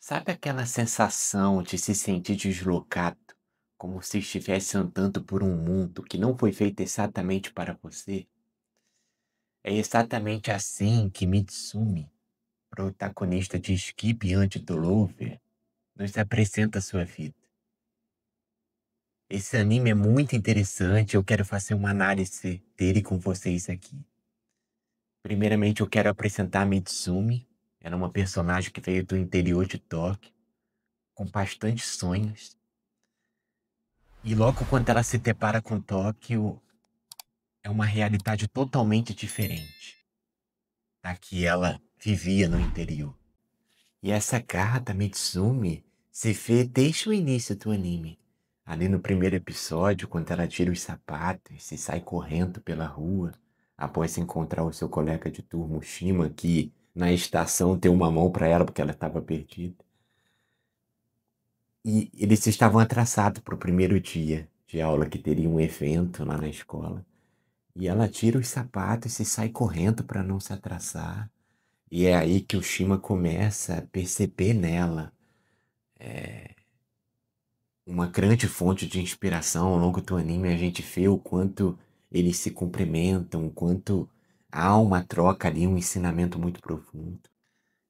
Sabe aquela sensação de se sentir deslocado, como se estivesse andando por um mundo que não foi feito exatamente para você? É exatamente assim que Mitsumi, protagonista de Skip Anti the Lover, nos apresenta sua vida. Esse anime é muito interessante, eu quero fazer uma análise dele com vocês aqui. Primeiramente, eu quero apresentar a Mitsumi. Ela é uma personagem que veio do interior de Tóquio, com bastantes sonhos. E logo quando ela se depara com Tóquio, é uma realidade totalmente diferente da que ela vivia no interior. E essa carta, Mitsumi, se vê desde o início do anime. Ali no primeiro episódio, quando ela tira os sapatos e sai correndo pela rua, após encontrar o seu colega de turma, o Shima, que na estação deu uma mão para ela porque ela estava perdida. E eles estavam atrasados para o primeiro dia de aula, que teria um evento lá na escola. E ela tira os sapatos e sai correndo para não se atrasar. E é aí que o Shima começa a perceber nela uma grande fonte de inspiração. Ao longo do anime a gente vê o quanto eles se cumprimentam, o quanto há uma troca ali, um ensinamento muito profundo.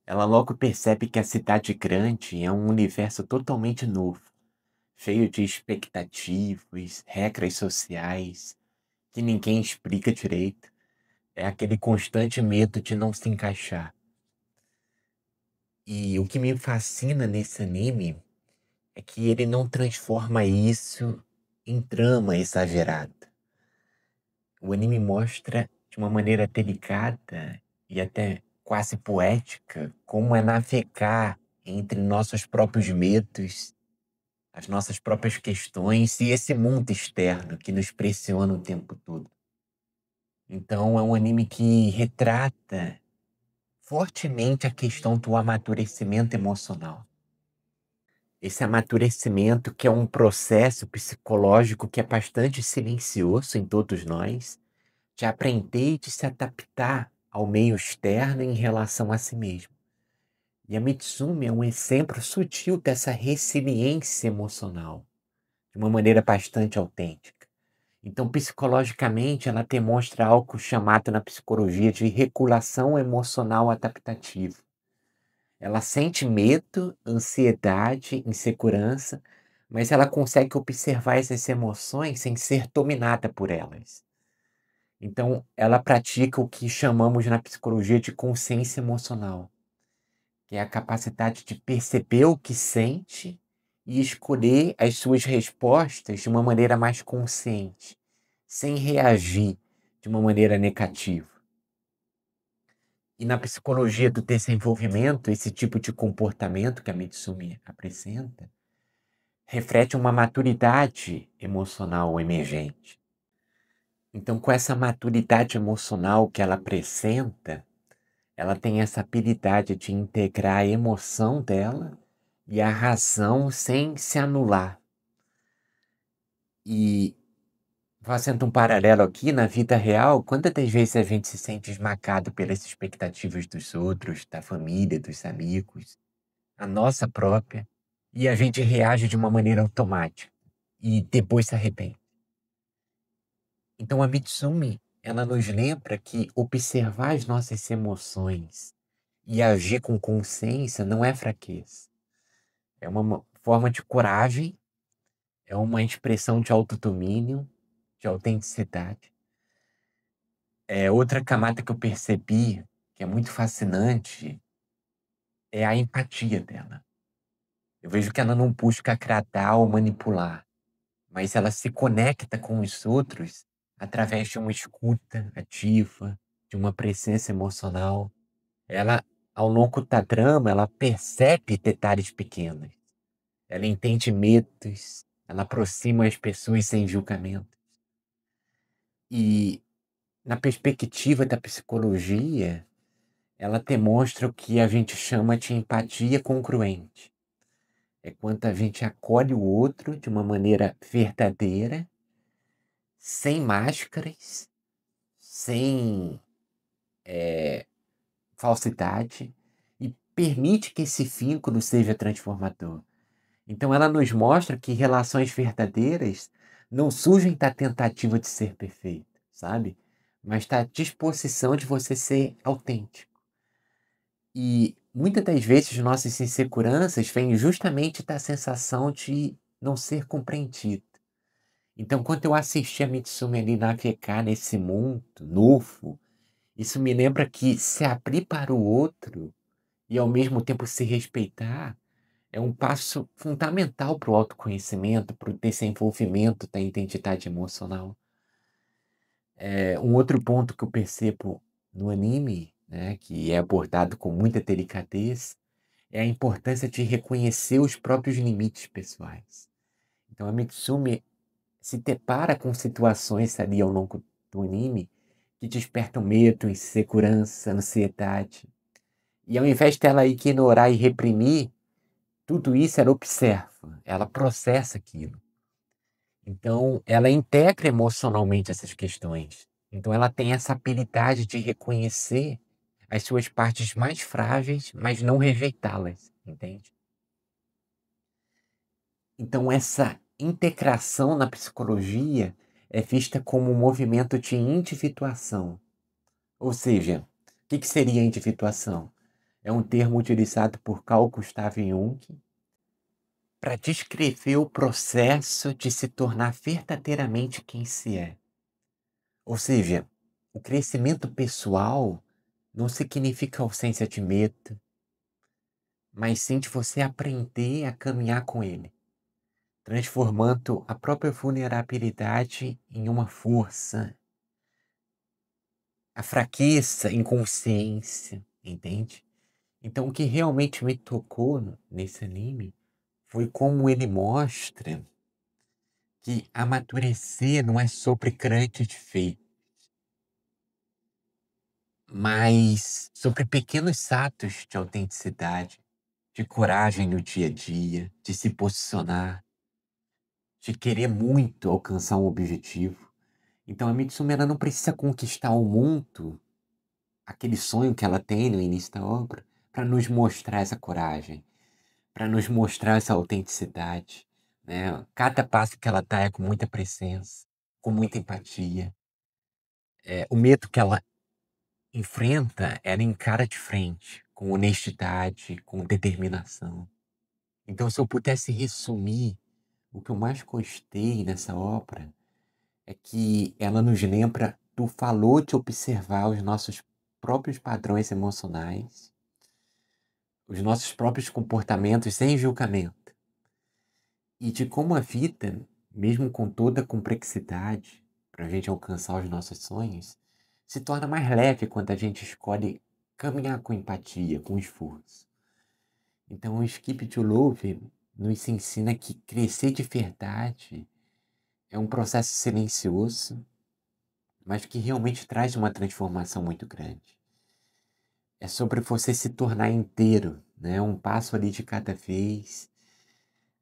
Ela logo percebe que a cidade grande é um universo totalmente novo, cheio de expectativas, regras sociais, que ninguém explica direito. É aquele constante medo de não se encaixar. E o que me fascina nesse anime é que ele não transforma isso em trama exagerada. O anime mostra de uma maneira delicada e até quase poética como é navegar entre nossos próprios medos, as nossas próprias questões e esse mundo externo que nos pressiona o tempo todo. Então é um anime que retrata fortemente a questão do amadurecimento emocional. Esse amadurecimento que é um processo psicológico que é bastante silencioso em todos nós, de aprender e de se adaptar ao meio externo em relação a si mesmo. E a Mitsumi é um exemplo sutil dessa resiliência emocional, de uma maneira bastante autêntica. Então, psicologicamente, ela demonstra algo chamado na psicologia de regulação emocional adaptativa. Ela sente medo, ansiedade, insegurança, mas ela consegue observar essas emoções sem ser dominada por elas. Então, ela pratica o que chamamos na psicologia de consciência emocional, que é a capacidade de perceber o que sente e escolher as suas respostas de uma maneira mais consciente, sem reagir de uma maneira negativa. E na psicologia do desenvolvimento, esse tipo de comportamento que a Mitsumi apresenta reflete uma maturidade emocional emergente. Então, com essa maturidade emocional que ela apresenta, ela tem essa habilidade de integrar a emoção dela e a razão sem se anular. E fazendo um paralelo aqui, na vida real, quantas das vezes a gente se sente esmagado pelas expectativas dos outros, da família, dos amigos, a nossa própria, e a gente reage de uma maneira automática e depois se arrepende. Então a Mitsumi, ela nos lembra que observar as nossas emoções e agir com consciência não é fraqueza. É uma forma de coragem, é uma expressão de autodomínio, de autenticidade. É outra camada que eu percebi, que é muito fascinante, é a empatia dela. Eu vejo que ela não busca agradar ou manipular, mas ela se conecta com os outros através de uma escuta ativa, de uma presença emocional. Ela, ao longo da trama, ela percebe detalhes pequenos. Ela entende medos, ela aproxima as pessoas sem julgamento. E, na perspectiva da psicologia, ela demonstra o que a gente chama de empatia congruente. É quando a gente acolhe o outro de uma maneira verdadeira, sem máscaras, sem falsidade, e permite que esse vínculo seja transformador. Então ela nos mostra que relações verdadeiras não surgem da tentativa de ser perfeito, sabe? Mas da disposição de você ser autêntico. E muitas das vezes nossas inseguranças vêm justamente da sensação de não ser compreendido. Então, quando eu assisti a Mitsumi ali navegar nesse mundo novo, isso me lembra que se abrir para o outro e ao mesmo tempo se respeitar é um passo fundamental para o autoconhecimento, para o desenvolvimento da identidade emocional. Um outro ponto que eu percebo no anime, né, que é abordado com muita delicadeza, é a importância de reconhecer os próprios limites pessoais. Então a Mitsumi se depara com situações ali ao longo do anime que despertam medo, insegurança, ansiedade. E ao invés dela ignorar e reprimir, tudo isso ela observa, ela processa aquilo. Então, ela integra emocionalmente essas questões. Então, ela tem essa habilidade de reconhecer as suas partes mais frágeis, mas não rejeitá-las, entende? Então, essa integração na psicologia é vista como um movimento de individuação. Ou seja, o que seria individuação? É um termo utilizado por Carl Gustav Jung para descrever o processo de se tornar verdadeiramente quem se é. Ou seja, o crescimento pessoal não significa ausência de medo, mas sim de você aprender a caminhar com ele, transformando a própria vulnerabilidade em uma força, a fraqueza em consciência, entende? Então, o que realmente me tocou nesse anime foi como ele mostra que amadurecer não é sobre grandes feitos, mas sobre pequenos atos de autenticidade, de coragem no dia a dia, de se posicionar, de querer muito alcançar um objetivo. Então a Mitsumi ela não precisa conquistar o mundo, aquele sonho que ela tem no início da obra, para nos mostrar essa coragem, para nos mostrar essa autenticidade, né? Cada passo que ela dá é com muita presença, com muita empatia. O medo que ela enfrenta, ela encara de frente, com honestidade, com determinação. Então, se eu pudesse resumir, o que eu mais gostei nessa obra é que ela nos lembra do valor de observar os nossos próprios padrões emocionais, os nossos próprios comportamentos sem julgamento, e de como a vida, mesmo com toda a complexidade, para a gente alcançar os nossos sonhos, se torna mais leve quando a gente escolhe caminhar com empatia, com esforço. Então, o Skip to Love nos ensina que crescer de verdade é um processo silencioso, mas que realmente traz uma transformação muito grande. É sobre você se tornar inteiro, né? Um passo ali de cada vez,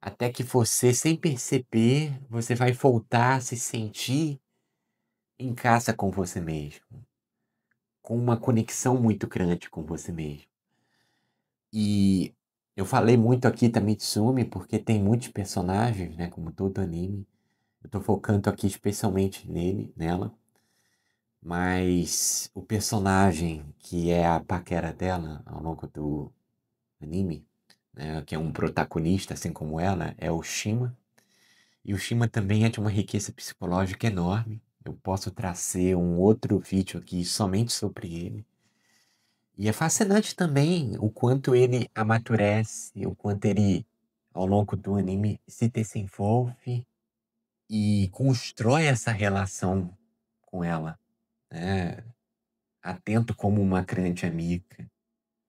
até que você, sem perceber, você vai voltar a se sentir em casa com você mesmo, com uma conexão muito grande com você mesmo. E eu falei muito aqui da Mitsumi porque tem muitos personagens, né, como todo anime. Eu tô focando aqui especialmente nela, mas o personagem que é a paquera dela ao longo do anime, né, que é um protagonista assim como ela, é o Shima. E o Shima também é de uma riqueza psicológica enorme. Eu posso trazer um outro vídeo aqui somente sobre ele. E é fascinante também o quanto ele amadurece, o quanto ele, ao longo do anime, se desenvolve e constrói essa relação com ela, né? Atento como uma grande amiga,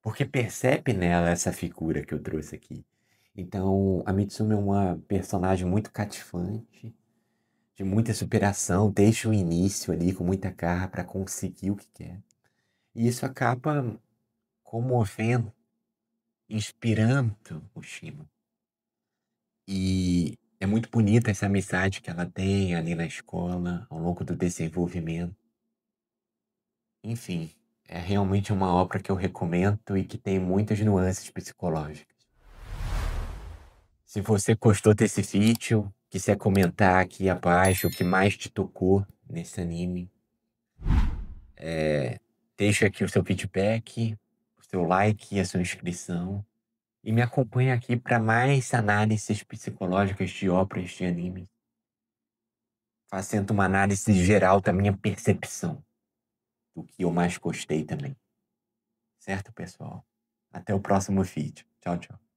porque percebe nela essa figura que eu trouxe aqui. Então, a Mitsumi é uma personagem muito cativante, de muita superação, desde o início ali, com muita garra para conseguir o que quer. E isso acaba comovendo, inspirando o Shima. E é muito bonita essa amizade que ela tem ali na escola, ao longo do desenvolvimento. Enfim, É realmente uma obra que eu recomendo e que tem muitas nuances psicológicas. Se você gostou desse vídeo, quiser comentar aqui abaixo o que mais te tocou nesse anime, deixa aqui o seu feedback, o seu like e a sua inscrição. E me acompanha aqui para mais análises psicológicas de obras de anime, fazendo uma análise geral da minha percepção, do que eu mais gostei também. Certo, pessoal? Até o próximo vídeo. Tchau, tchau.